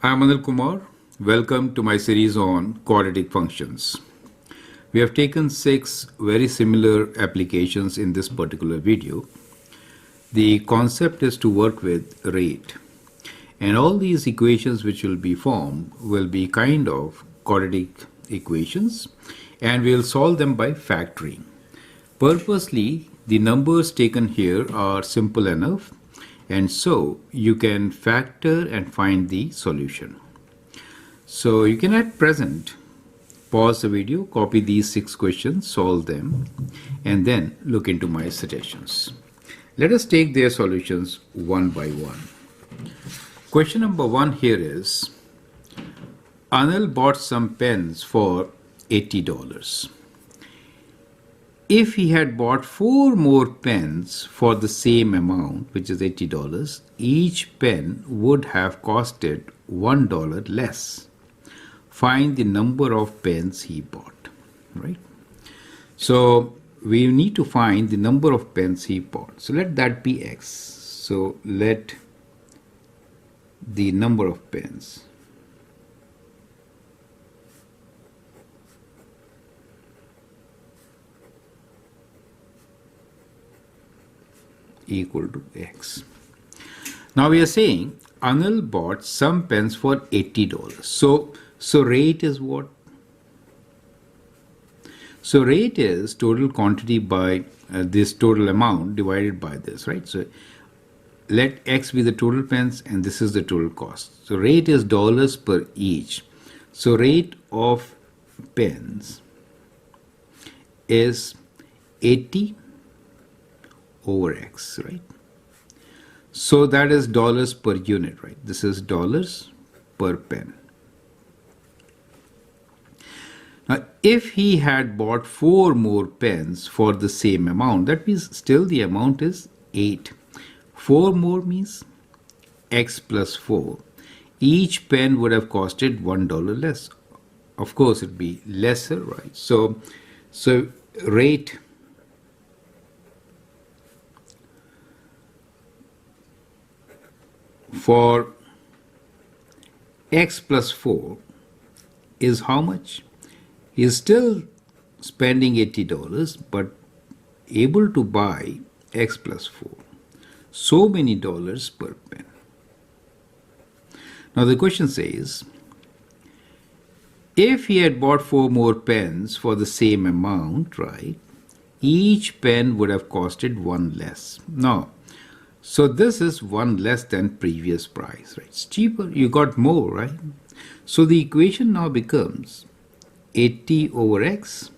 I'm Anil Kumar. Welcome to my series on quadratic functions. We have taken 6 very similar applications in this particular video. The concept is to work with rate. And all these equations which will be formed will be kind of quadratic equations, and we'll solve them by factoring. Purposely, the numbers taken here are simple enough, and so you can factor and find the solution. So you can at present pause the video, copy these 6 questions, solve them, and then look into my suggestions. Let us take their solutions one by one. Question number 1 here is, Anil bought some pens for $80. If he had bought 4 more pens for the same amount, which is $80, each pen would have costed $1 less. Find the number of pens he bought, right? So we need to find the number of pens he bought. So let that be x. So let the number of pens equal to x. Now we are saying Anil bought some pens for $80. So rate is what? So rate is total quantity by this total amount divided by this, right? So let x be the total pens and this is the total cost. So rate is dollars per each. So rate of pens is 80 over x, right? So that is dollars per unit, right? This is dollars per pen. Now, if he had bought 4 more pens for the same amount, that means still the amount is 8. 4 more means x plus 4. Each pen would have costed $1 less. Of course, it would be lesser, right? So rate for x plus 4 is how much? He is still spending $80 but able to buy x plus 4. So many dollars per pen. Now the question says, if he had bought 4 more pens for the same amount, right, each pen would have costed 1 less. Now, so this is 1 less than previous price, right? It's cheaper, you got more, right? So the equation now becomes 80 over x,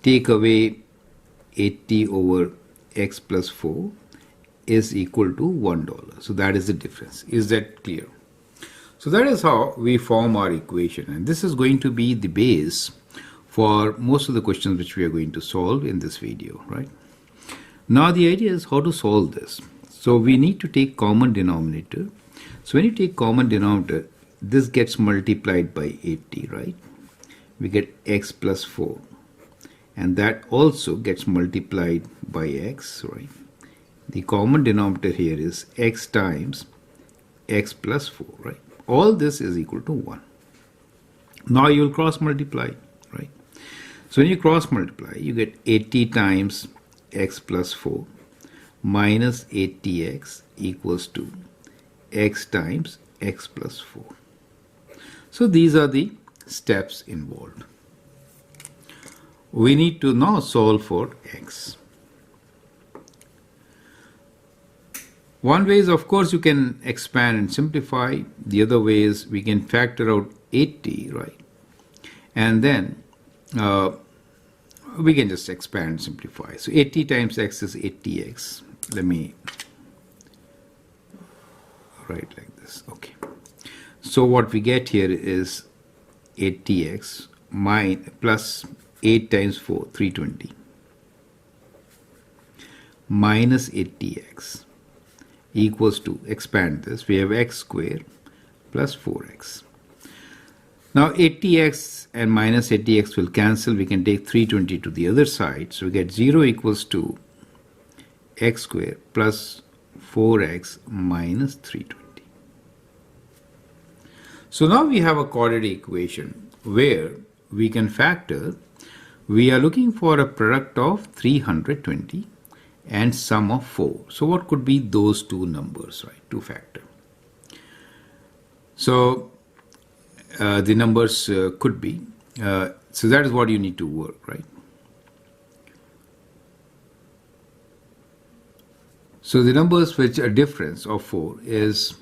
take away 80 over x plus 4 is equal to $1. So that is the difference. Is that clear? So that is how we form our equation, and this is going to be the base for most of the questions which we are going to solve in this video, right? Now the idea is how to solve this. So we need to take common denominator. So when you take common denominator, this gets multiplied by 80, right? We get x plus 4, and that also gets multiplied by x, right? The common denominator here is x times x plus 4, right? All this is equal to 1. Now you will cross multiply, right? So when you cross multiply, you get 80 times x plus 4 minus 80x equals to x times x plus 4. So these are the steps involved. We need to now solve for x. One way is, of course, you can expand and simplify. The other way is we can factor out 80, right? And then we can just expand and simplify. So 80 times x is 80x. Let me write like this. Okay. So what we get here is 80x plus 8 times 4, 320, minus 80x equals to, expand this, we have x squared plus 4x. Now 80x and minus 80x will cancel. We can take 320 to the other side. So we get 0 equals to x squared plus 4x minus 320. So now we have a quadratic equation where we can factor. We are looking for a product of 320 and sum of 4. So what could be those two numbers, right, to factor? So the numbers could be, so that is what you need to work, right? So the numbers which are difference of 4 is,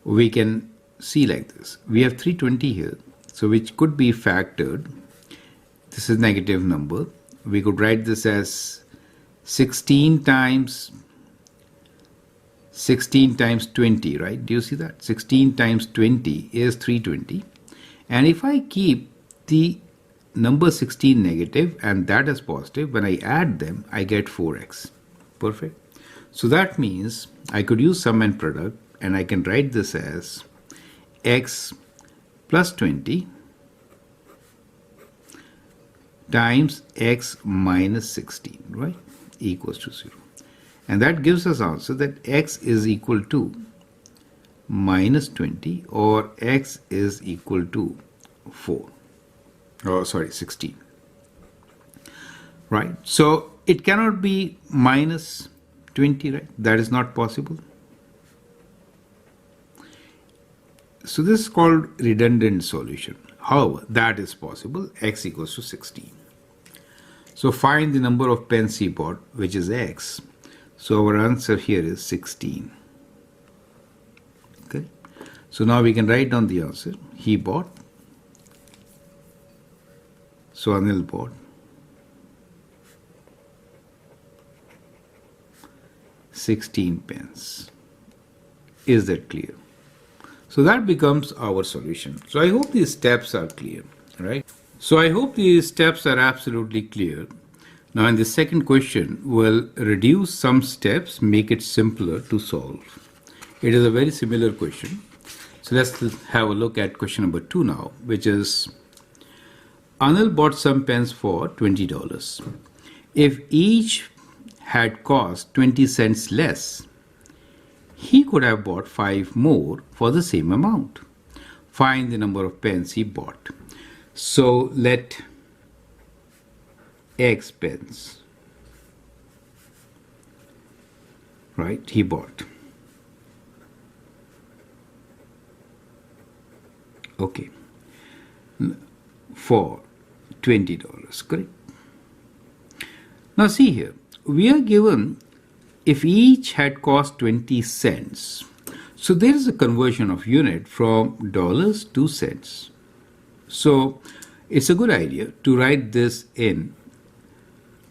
we can see like this. We have 320 here, so which could be factored. This is negative number. We could write this as 16 times 20, right? Do you see that? 16 times 20 is 320. And if I keep the number 16 negative and that is positive, when I add them, I get 4x. Perfect. So that means I could use sum and product, and I can write this as x plus 20 times x minus 16, right, equals to 0. And that gives us answer that x is equal to minus 20, or x is equal to 16. Right? So it cannot be minus 20, right? That is not possible. So this is called redundant solution. However, that is possible. X equals to 16. So find the number of pens he bought, which is x. So our answer here is 16. Okay. So now we can write down the answer. He bought. So Anil bought 16 pens. Is that clear? So that becomes our solution. So I hope these steps are clear, right? So I hope these steps are absolutely clear. Now in the second question, we'll reduce some steps, make it simpler to solve. It is a very similar question. So let's have a look at question number 2 now, which is Anil bought some pens for $20. If each had cost 20 cents less, he could have bought 5 more for the same amount. Find the number of pens he bought. So let X pens, right, he bought. Okay. For $20, correct? Now see here, we are given if each had cost 20 cents. So there is a conversion of unit from dollars to cents. So it's a good idea to write this in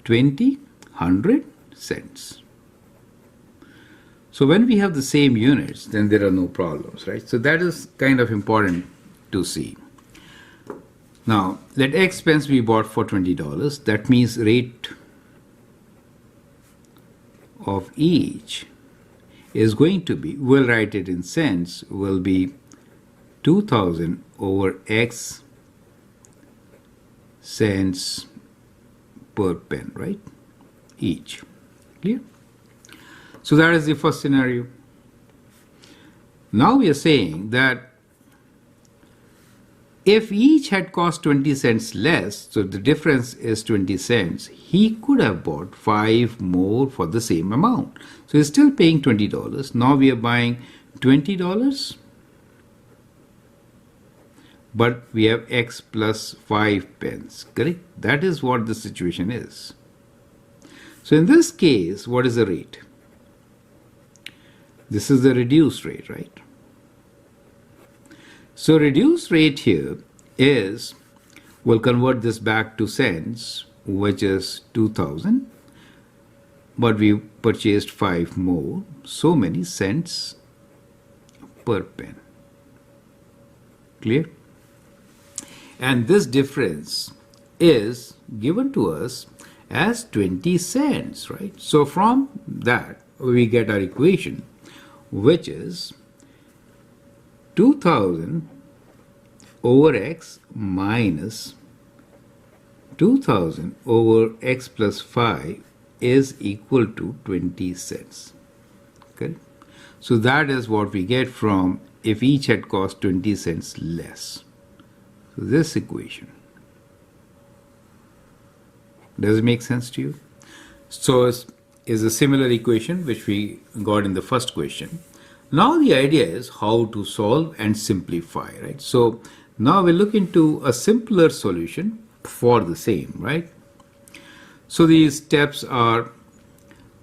20, 100 cents. So when we have the same units, then there are no problems, right? So that is kind of important to see. Now, let X pens be bought for $20. That means rate of each is going to be, we'll write it in cents, will be 2000 over X cents per pen, right? Each. Clear? So that is the first scenario. Now we are saying that if each had cost 20 cents less, so the difference is 20 cents, he could have bought 5 more for the same amount. So he's still paying $20. Now we are buying $20, but we have X plus 5 pence, correct? That is what the situation is. So in this case, what is the rate? This is the reduced rate, right? So reduced rate here is, we'll convert this back to cents, which is 2000, but we purchased 5 more, so many cents per pen. Clear? And this difference is given to us as 20 cents, right? So from that, we get our equation, which is 2000 over X minus 2000 over X plus 5 is equal to 20 cents. Okay? So that is what we get from if each had cost 20 cents less. So this equation. Does it make sense to you? So is a similar equation which we got in the first question. Now the idea is how to solve and simplify, right? So now we'll look into a simpler solution for the same, right? So these steps are,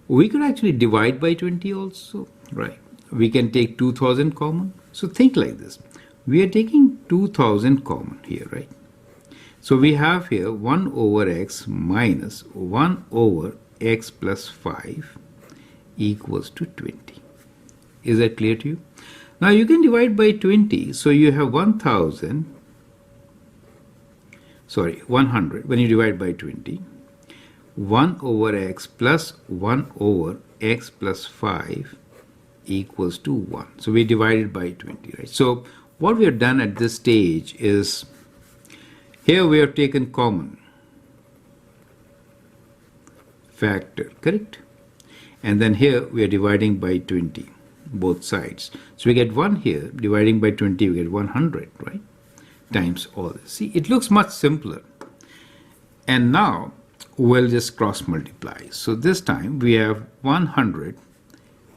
we could actually divide by 20 also, right? We can take 2000 common. So think like this. We are taking 2000 common here, right? So we have here 1 over x minus 1 over x plus 5 equals to 20. Is that clear to you? Now you can divide by 20. So you have 100. When you divide by 20, 1 over x plus 1 over x plus 5 equals to 1. So we divided by 20, right? So what we have done at this stage is, here we have taken common factor, correct? And then here we are dividing by 20, both sides. So we get 1 here, dividing by 20, we get 100, right? Times all this. See, it looks much simpler. And now we'll just cross multiply. So this time we have 100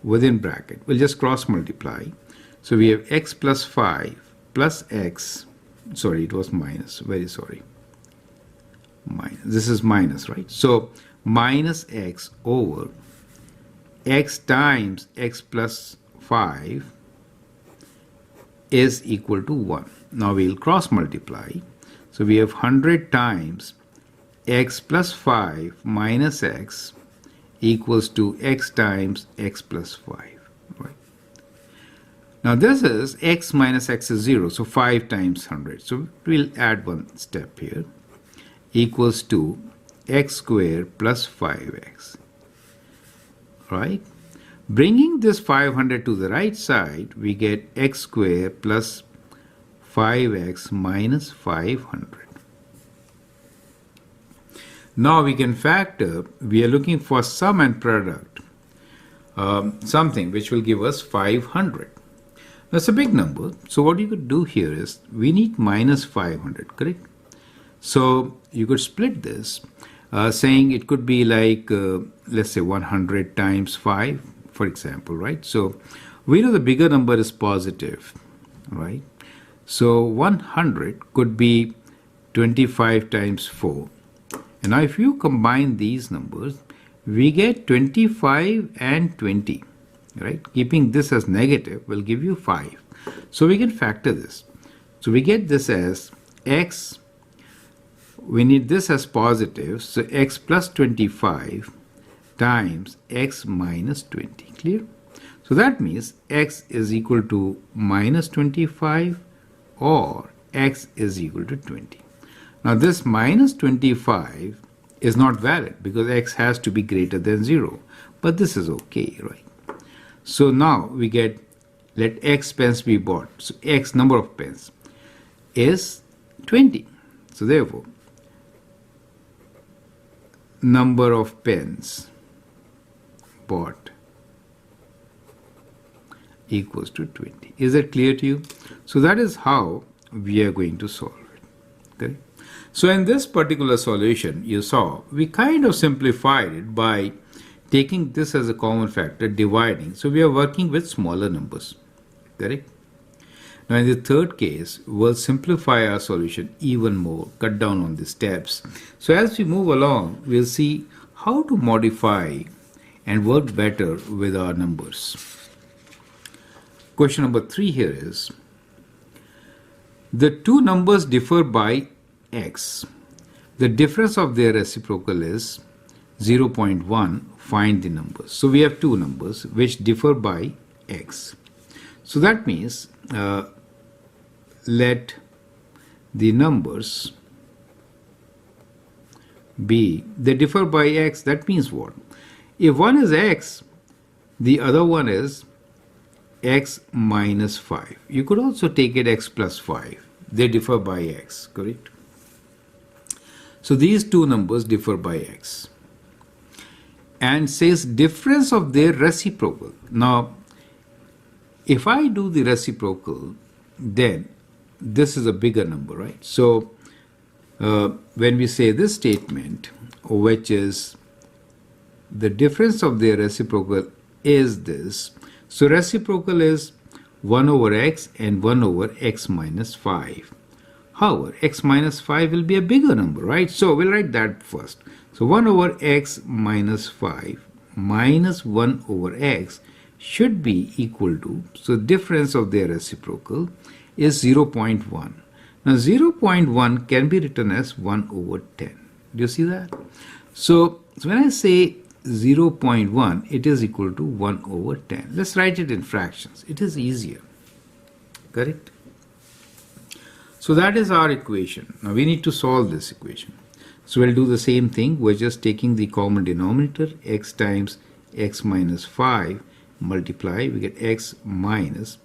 within bracket. We'll just cross multiply. So we have x plus 5 plus x. Sorry, it was minus. Very sorry. Minus. This is minus, right? So minus x over x times x plus 5 is equal to 1. Now we'll cross multiply. So we have 100 times x plus 5 minus x equals to x times x plus 5. Right? Now this is x minus x is 0, so 5 times 100. So we'll add one step here, equals to x squared plus 5x. Right? Bringing this 500 to the right side, we get x squared plus 5x minus 500. Now we can factor, we are looking for sum and product, something which will give us 500. That's a big number. So what you could do here is, we need minus 500, correct? So you could split this, saying it could be like, let's say 100 times 5, for example, right? So we know the bigger number is positive, right? So 100 could be 25 times 4. And now if you combine these numbers, we get 25 and 20, right? Keeping this as negative will give you 5. So we can factor this. So we get this as x, we need this as positive, so x plus 25 times x minus 20, clear? So that means x is equal to minus 25 or x is equal to 20. Now this minus 25 is not valid because x has to be greater than 0. But this is okay, right? So now we get, let x pens be bought. So x, number of pens, is 20. So therefore, number of pens bought equals to 20. Is that clear to you? So that is how we are going to solve it. Okay? So in this particular solution, you saw, we kind of simplified it by taking this as a common factor, dividing. So we are working with smaller numbers, correct? Now in the third case, we'll simplify our solution even more, cut down on the steps. So as we move along, we'll see how to modify and work better with our numbers. Question number 3 here is, the two numbers differ by x. The difference of their reciprocal is 0.1. Find the numbers. So we have two numbers which differ by x. So that means let the numbers be, they differ by x. That means what? If one is x, the other one is x minus 5. You could also take it x plus 5. They differ by x, correct? So these two numbers differ by x. And says difference of their reciprocal. Now, if I do the reciprocal, then this is a bigger number, right? So when we say this statement, which is the difference of their reciprocal is this. So reciprocal is 1 over x and 1 over x minus 5. However, x minus 5 will be a bigger number, right? So we'll write that first. So 1 over x minus 5 minus 1 over x should be equal to, so difference of their reciprocal is 0.1. Now 0.1 can be written as 1 over 10. Do you see that? So when I say 0.1, it is equal to 1 over 10. Let's write it in fractions. It is easier. Correct? So that is our equation. Now we need to solve this equation. So we'll do the same thing. We're just taking the common denominator, x times x minus 5, multiply. We get x minus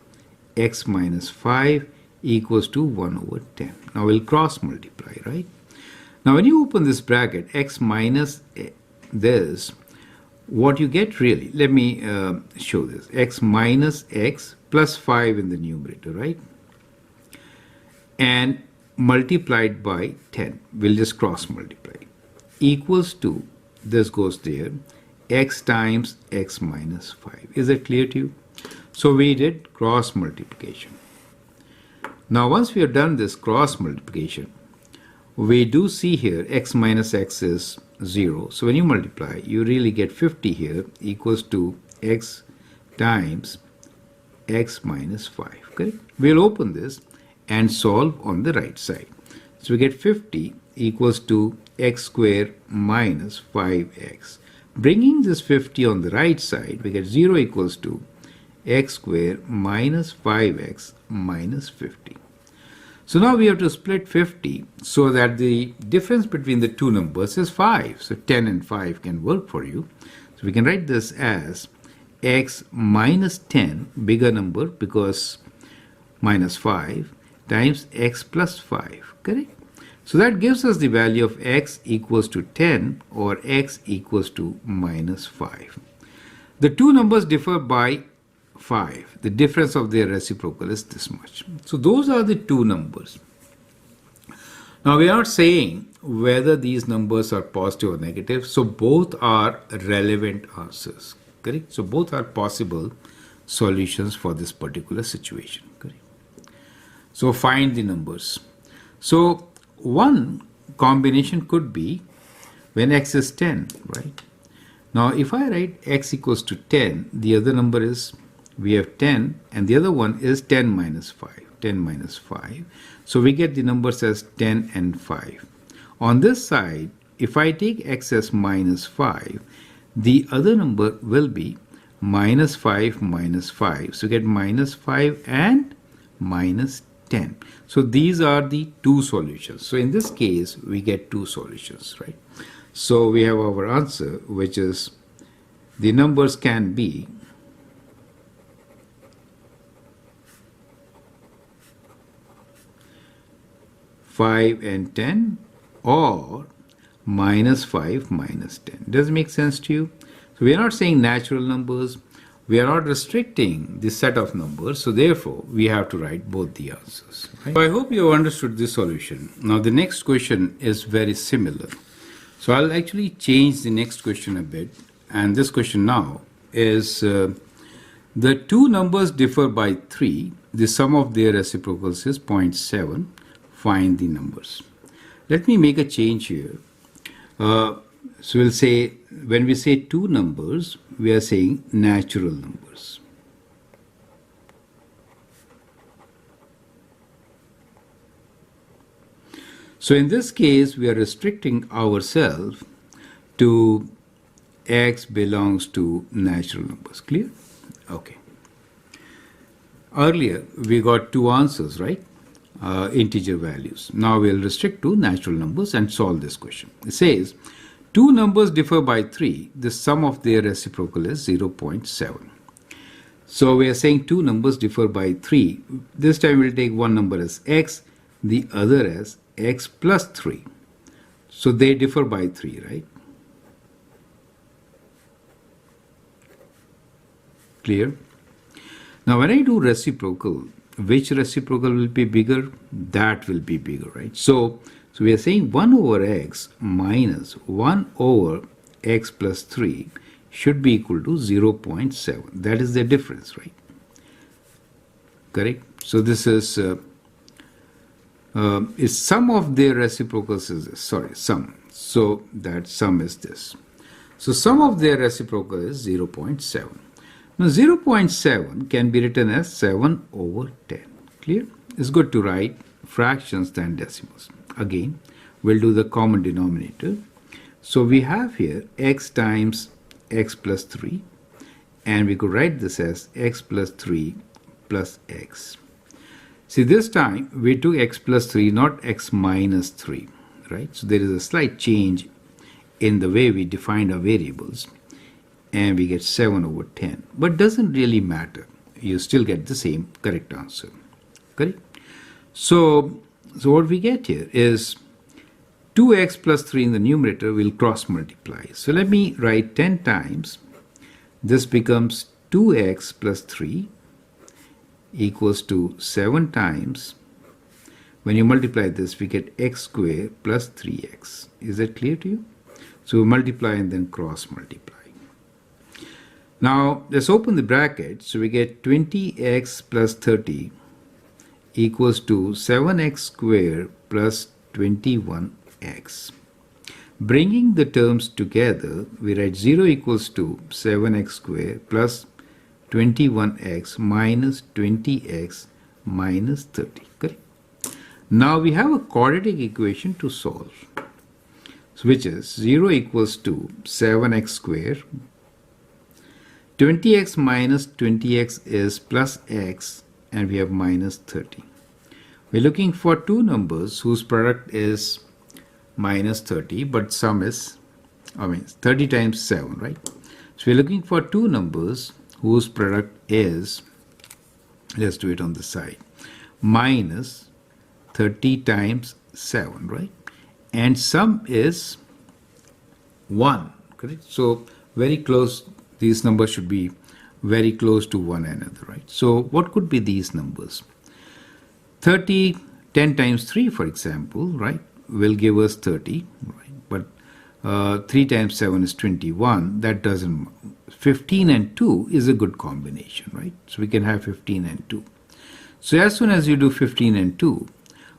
5 equals to 1 over 10. Now we'll cross multiply, right? Now when you open this bracket, x minus this, what you get really, let me show this, x minus x plus 5 in the numerator, right? And multiplied by 10, we'll just cross multiply, equals to, this goes there, x times x minus 5. Is that clear to you? So we did cross multiplication. Now once we have done this cross multiplication, we do see here x minus x is 0. So when you multiply, you really get 50 here equals to x times x minus 5. Correct? We'll open this and solve on the right side. So we get 50 equals to x squared minus 5x. Bringing this 50 on the right side, we get 0 equals to x squared minus 5x minus 50. So now we have to split 50 so that the difference between the two numbers is 5. So 10 and 5 can work for you. So we can write this as x minus 10, bigger number because minus 5, times x plus 5, correct? So that gives us the value of x equals to 10 or x equals to minus 5. The two numbers differ by 5. The difference of their reciprocal is this much. So those are the two numbers. Now we are not saying whether these numbers are positive or negative. So both are relevant answers, correct? So both are possible solutions for this particular situation, correct? So find the numbers. So one combination could be when x is 10, right? Now if I write x equals to 10, the other number is, we have 10 and the other one is 10 minus 5, 10 minus 5. So we get the numbers as 10 and 5. On this side, if I take x as minus 5, the other number will be minus 5 minus 5. So get minus 5 and minus 10. So these are the two solutions. So in this case, we get two solutions, right? So we have our answer, which is the numbers can be (5 and 10) or minus 5 minus 10. Does it make sense to you? So we are not saying natural numbers. We are not restricting the set of numbers. So therefore, we have to write both the answers. Right? So I hope you have understood this solution. Now the next question is very similar. So I'll actually change the next question a bit. And this question now is the two numbers differ by 3. The sum of their reciprocals is 0.7. Find the numbers. Let me make a change here. So we'll say, when we say two numbers, we are saying natural numbers. So in this case, we are restricting ourselves to x belongs to natural numbers. Clear? Okay. Earlier, we got two answers, right? Integer values. Now we'll restrict to natural numbers and solve this question. It says, two numbers differ by 3. The sum of their reciprocal is 0.7. So we are saying two numbers differ by 3. This time we'll take one number as x, the other as x plus 3. So they differ by 3, right? Clear? Now when I do reciprocal, which reciprocal will be bigger? That will be bigger, right? So we are saying 1 over x minus 1 over x plus 3 should be equal to 0.7. That is the difference, right? Correct? So this is sum of their reciprocals is this. Sorry, sum. So that sum is this. So sum of their reciprocal is 0.7. Now 0.7 can be written as 7 over 10. Clear? It's good to write fractions than decimals. Again, we'll do the common denominator. So we have here x times x plus 3, and we could write this as x plus 3 plus x. See, this time we took x plus 3, not x minus 3, right? So there is a slight change in the way we defined our variables, and we get 7 over 10. But doesn't really matter. You still get the same correct answer. Correct? So what we get here is 2x plus 3 in the numerator will cross multiply. So let me write 10 times. This becomes 2x plus 3 equals to 7 times. When you multiply this, we get x squared plus 3x. Is that clear to you? So we multiply and then cross multiply. Now let's open the bracket. So we get 20x plus 30 equals to 7x squared plus 21x. Bringing the terms together, we write 0 equals to 7x squared plus 21x minus 20x minus 30. Correct? Now we have a quadratic equation to solve, which is 0 equals to 7x squared. 20x minus 20x is plus x, and we have minus 30. We're looking for two numbers whose product is minus 30, but sum is, 30 times 7, right? So we're looking for two numbers whose product is, let's do it on the side, minus 30 times 7, right? And sum is 1, correct? So very close, these numbers should be very close to one another, right? So what could be these numbers? 30, 10 times 3, for example, right, will give us 30, right? But 3 times 7 is 21. That doesn't. 15 and 2 is a good combination, right? So we can have 15 and 2. So as soon as you do 15 and 2,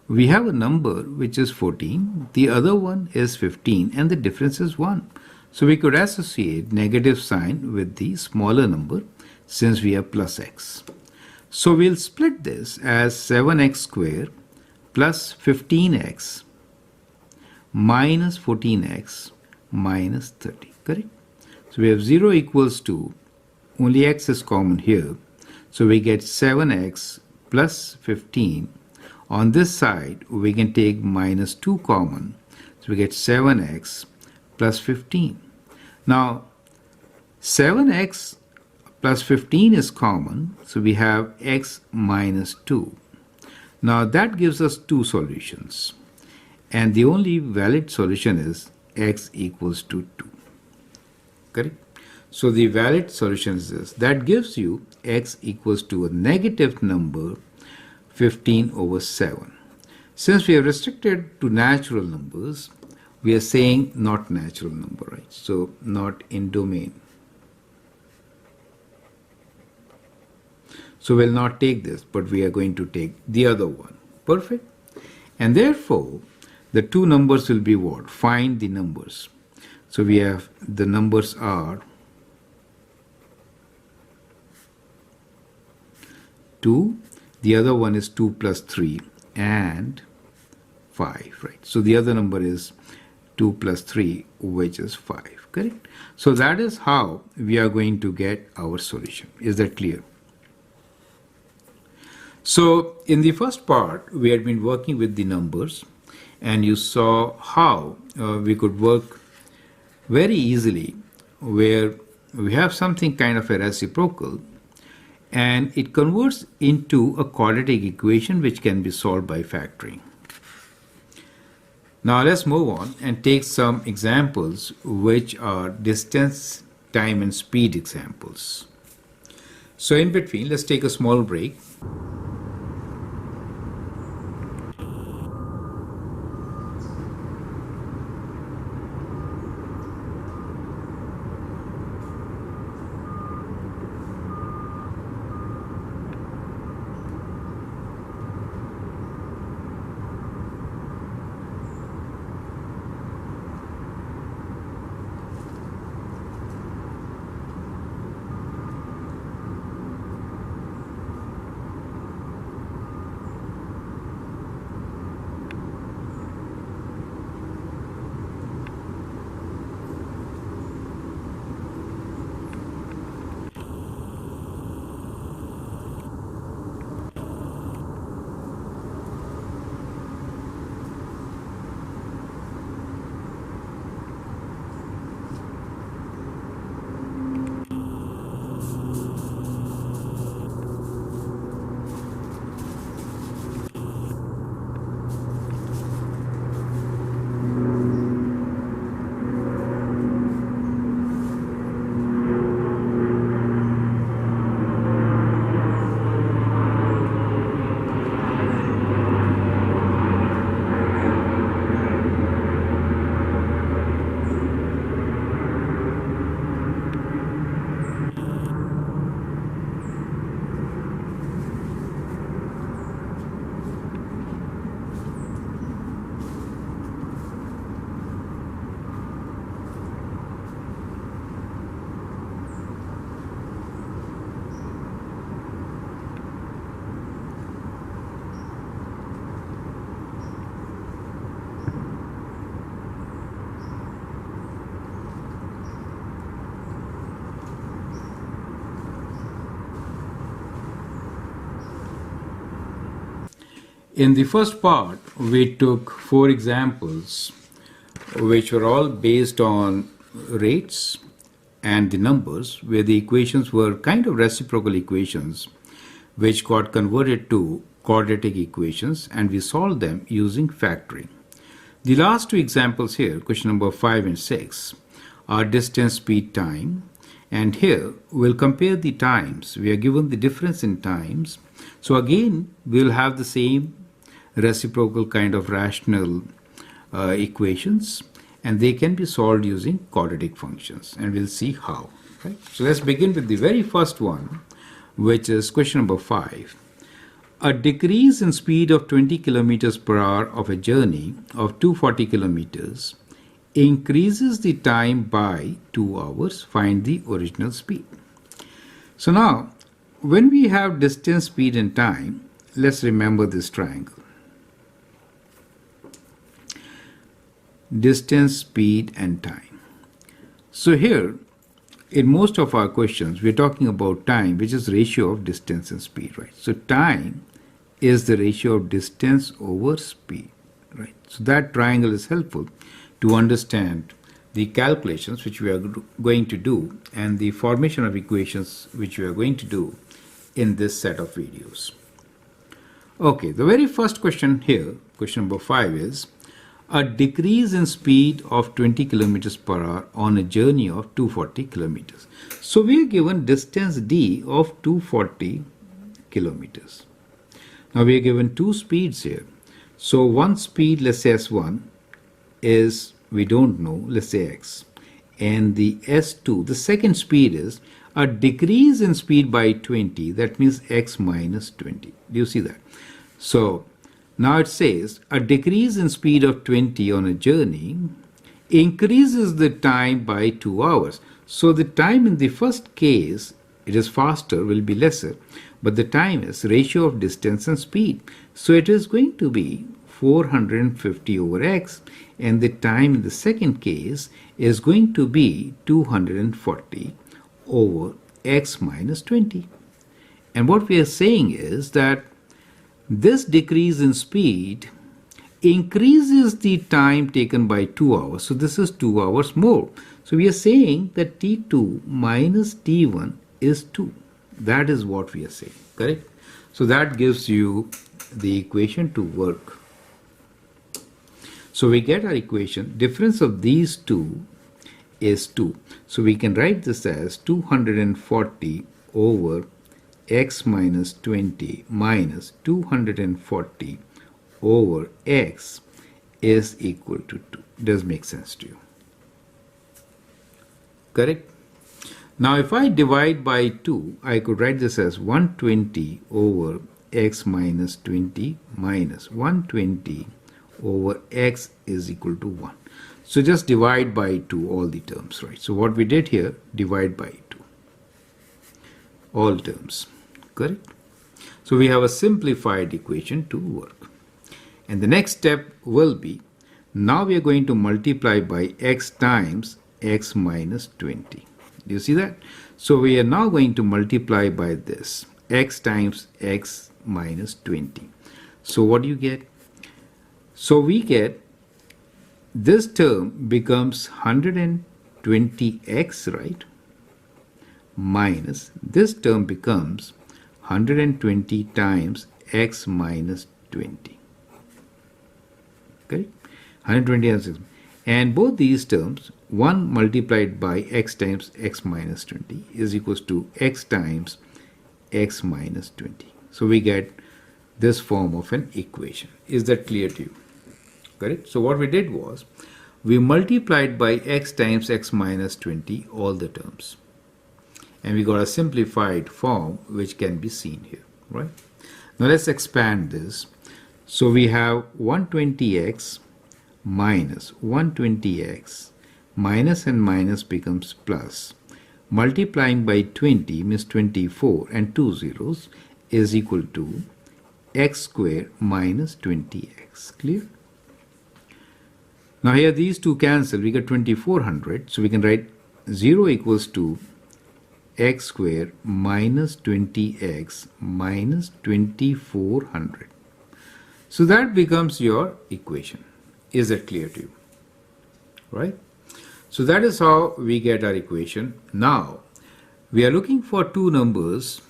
we have a number which is 14. The other one is 15, and the difference is 1. So we could associate negative sign with the smaller number since we have plus x. So we'll split this as 7x squared plus 15x minus 14x minus 30, correct? So we have 0 equals to, only x is common here, so we get 7x plus 15. On this side, we can take minus 2 common, so we get 7x plus 15. Now, 7x plus 15 is common, so we have x minus 2. Now that gives us two solutions, and the only valid solution is x equals to 2. Correct? So the valid solution is this. That gives you x equals to a negative number 15 over 7. Since we are restricted to natural numbers, we are saying not natural number, right? So not in domain. So we'll not take this, but we are going to take the other one. Perfect? And therefore, the two numbers will be what? Find the numbers. So we have, the numbers are 2, the other one is 2 plus 3, and 5, right? So the other number is 2 plus 3, which is 5, correct? So that is how we are going to get our solution. Is that clear? So in the first part, we had been working with the numbers, and you saw how we could work very easily where we have something kind of a reciprocal, and it converts into a quadratic equation which can be solved by factoring. Now let's move on and take some examples which are distance, time and speed examples. So in between, let's take a small break. In the first part, we took 4 examples which were all based on rates and the numbers, where the equations were kind of reciprocal equations which got converted to quadratic equations, and we solved them using factoring. The last 2 examples here, question number 5 and 6, are distance, speed, time, and here we'll compare the times. We are given the difference in times, so again we'll have the same reciprocal kind of rational equations, and they can be solved using quadratic functions, and we'll see how. Right? So let's begin with the very first one, which is question number 5. A decrease in speed of 20 kilometers per hour of a journey of 240 kilometers increases the time by 2 hours. Find the original speed. So now, when we have distance, speed, and time, let's remember this triangle. Distance, speed, and time. So here, in most of our questions, we're talking about time, which is ratio of distance and speed, right? So time is the ratio of distance over speed, right? So that triangle is helpful to understand the calculations which we are going to do and the formation of equations which we are going to do in this set of videos. Okay, the very first question here, question number 5, is a decrease in speed of 20 kilometers per hour on a journey of 240 kilometers. So we are given distance d of 240 kilometers. Now we are given 2 speeds here. So one speed, let's say S1, is, we don't know, let's say x. And the S2, the second speed, is a decrease in speed by 20. That means x minus 20. Do you see that? So now it says a decrease in speed of 20 on a journey increases the time by 2 hours. So the time in the first case, it is faster, will be lesser, but the time is ratio of distance and speed. So it is going to be 450 over x, and the time in the second case is going to be 240 over x minus 20. And what we are saying is that this decrease in speed increases the time taken by 2 hours. So this is 2 hours more. So we are saying that t2 minus t1 is 2. That is what we are saying, correct? So that gives you the equation to work. So we get our equation, difference of these two is 2. So we can write this as 240 over x minus 20 minus 240 over x is equal to 2. Does make sense to you? Correct? Now if I divide by 2, I could write this as 120 over x minus 20 minus 120 over x is equal to 1. So just divide by 2 all the terms, right? So what we did here, divide by 2. All terms, correct? So we have a simplified equation to work. And the next step will be, now we are going to multiply by x times x minus 20. Do you see that? So we are now going to multiply by this, x times x minus 20. So what do you get? So we get, this term becomes 120x, right? Minus, this term becomes 120 times x minus 20. Okay? 120 times x. And both these terms, 1 multiplied by x times x minus 20 is equals to x times x minus 20. So we get this form of an equation. Is that clear to you? Correct? So what we did was, we multiplied by x times x minus 20 all the terms. And we got a simplified form which can be seen here, right? Now let's expand this. So we have 120x minus 120x, minus and minus becomes plus. Multiplying by 20 means 24 and 2 zeros is equal to x square minus 20x. Clear? Now here these two cancel, we get 2400, so we can write 0 equals to x square minus 20x minus 2400. So that becomes your equation. Is that clear to you? Right? So that is how we get our equation. Now, we are looking for two numbers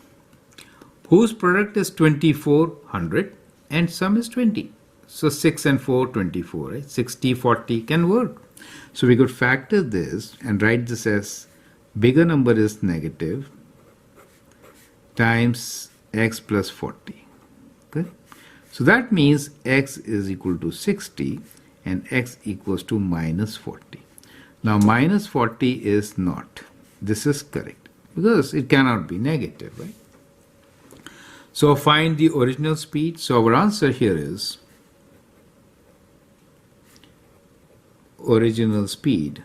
whose product is 2400 and sum is 20. So 6 and 4, 24, right? 60, 40 can work. So we could factor this and write this as bigger number is negative times x plus 40. Okay? So that means x is equal to 60 and x equals to minus 40. Now minus 40 is not. This is correct because it cannot be negative, right? So find the original speed. So our answer here is original speed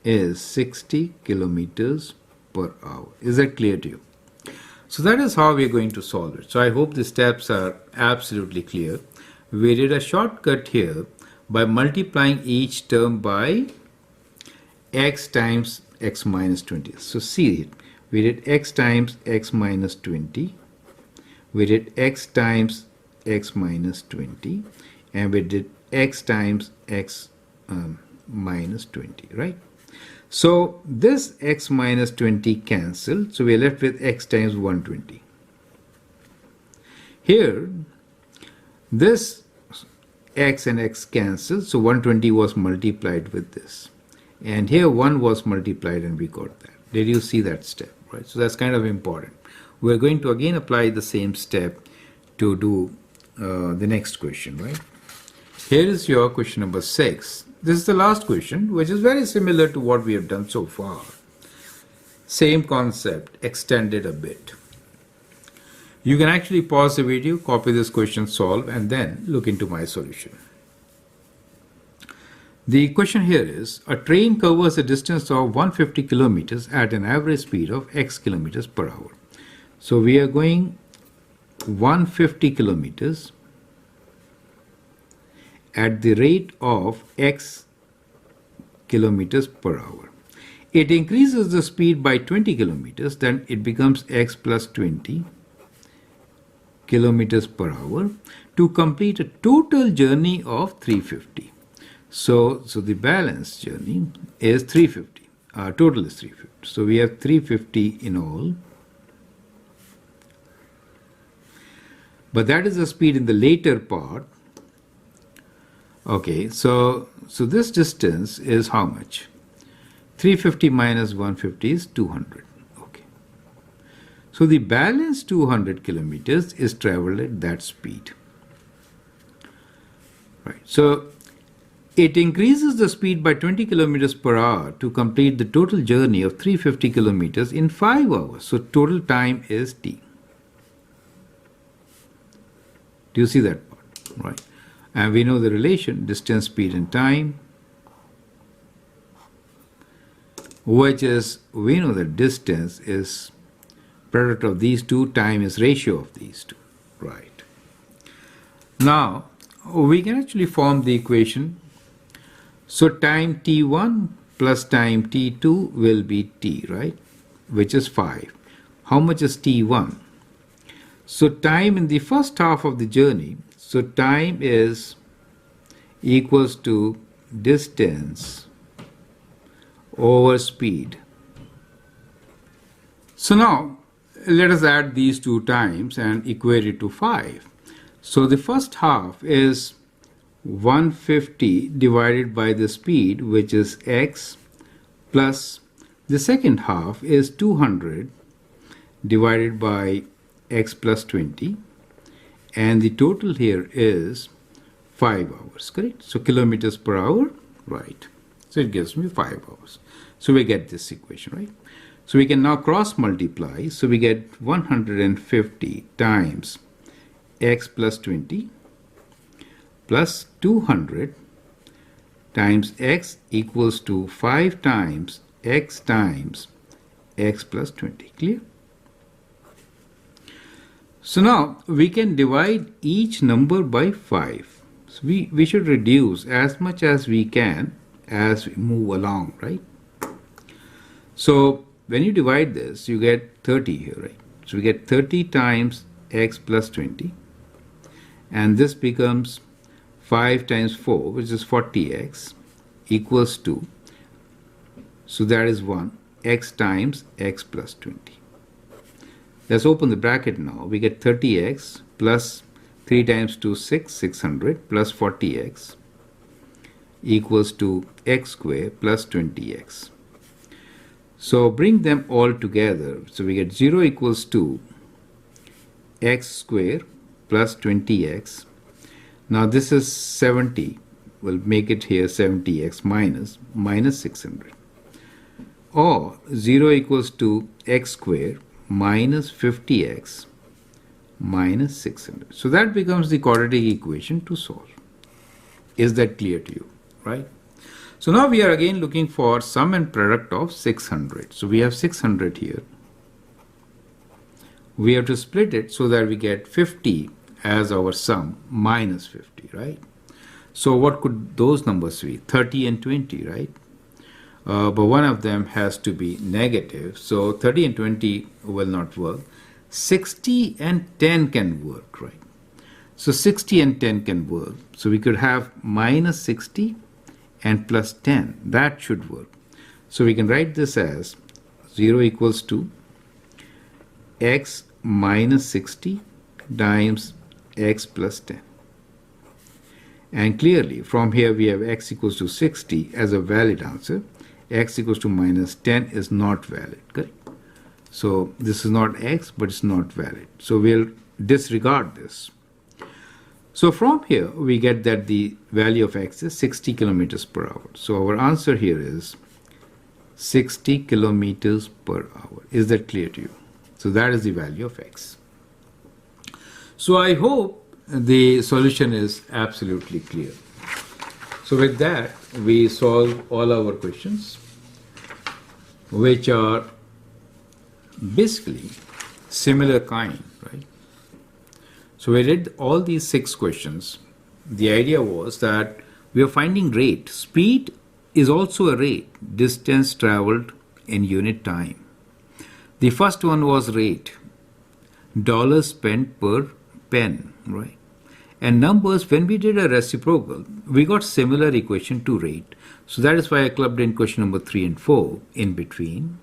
is 60 kilometers per hour. Is that clear to you? So that is how we are going to solve it. So I hope the steps are absolutely clear. We did a shortcut here by multiplying each term by x times x minus 20. So see it. We did x times x minus 20. We did x times x minus 20. And we did x times x minus 20, right? So this x minus 20 cancelled. So we are left with x times 120. Here, this x and x cancelled. So 120 was multiplied with this. And here 1 was multiplied and we got that. Did you see that step? Right? So that's kind of important. We're going to again apply the same step to do the next question, right? Here is your question number 6. This is the last question, which is very similar to what we have done so far. Same concept, extended a bit. You can actually pause the video, copy this question, solve, and then look into my solution. The question here is, a train covers a distance of 150 kilometers at an average speed of x kilometers per hour. So we are going 150 kilometers at the rate of x kilometers per hour. It increases the speed by 20 kilometers, then it becomes x plus 20 kilometers per hour to complete a total journey of 350. So the balance journey is 350. Total is 350. So we have 350 in all. But that is the speed in the later part. Okay, so this distance is how much? 350 minus 150 is 200. So the balance 200 kilometers is traveled at that speed. Right. So it increases the speed by 20 kilometers per hour to complete the total journey of 350 kilometers in 5 hours. So total time is t. Do you see that part? Right. And we know the relation distance, speed and time, which is, we know that distance is product of these two, time is ratio of these two. Right. Now we can actually form the equation. So time t1 plus time t2 will be t, right, which is 5. How much is t1? So time in the first half of the journey, so time is equals to distance over speed. So now let us add these two times and equate it to 5. So the first half is 150 divided by the speed, which is x, plus the second half is 200 divided by x plus 20, and the total here is 5 hours, correct? So kilometers per hour, right? So it gives me 5 hours. So we get this equation, right? So we can now cross multiply. So we get 150 times x plus 20 plus 200 times x equals to 5 times x plus 20. Clear? So now we can divide each number by 5. So we should reduce as much as we can as we move along, right? So when you divide this, you get 30 here, right? So we get 30 times x plus 20, and this becomes 5 times 4, which is 40x, equals to, so that is 1, x times x plus 20. Let's open the bracket now. We get 30x plus 3 times 2, 600, plus 40x equals to x square plus 20x. So bring them all together. So we get 0 equals to x square plus 20x. Now this is 70. We'll make it here 70x minus 600. Or 0 equals to x square minus 50x minus 600. So that becomes the quadratic equation to solve. Is that clear to you? Right? So now we are again looking for sum and product of 600. So we have 600 here. We have to split it so that we get 50 as our sum minus 50, right? So what could those numbers be? 30 and 20, right? But one of them has to be negative. So 30 and 20 will not work. 60 and 10 can work, right? So 60 and 10 can work. So we could have minus 60 and plus 10. That should work. So we can write this as 0 equals to x minus 60 times x plus 10. And clearly from here we have x equals to 60 as a valid answer. X equals to minus 10 is not valid, correct? So this is not x, but it's not valid. So we'll disregard this. So from here we get that the value of x is 60 kilometers per hour. So our answer here is 60 kilometers per hour. Is that clear to you? So that is the value of x. So I hope the solution is absolutely clear. So with that, we solve all our questions, which are basically similar kind, right? So we did all these 6 questions. The idea was that we are finding rate. Speed is also a rate, distance traveled in unit time. The first one was rate, dollars spent per pen, right? And numbers, when we did a reciprocal, we got similar equation to rate. So that is why I clubbed in question number 3 and 4 in between.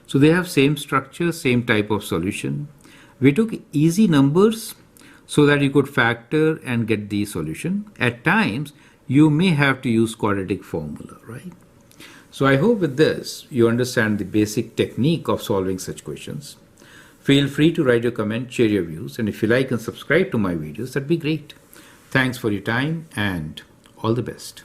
So they have same structure, same type of solution. We took easy numbers so that you could factor and get the solution. At times, you may have to use quadratic formula, right? So I hope with this, you understand the basic technique of solving such questions. Feel free to write your comment, share your views, and if you like and subscribe to my videos, that'd be great. Thanks for your time and all the best.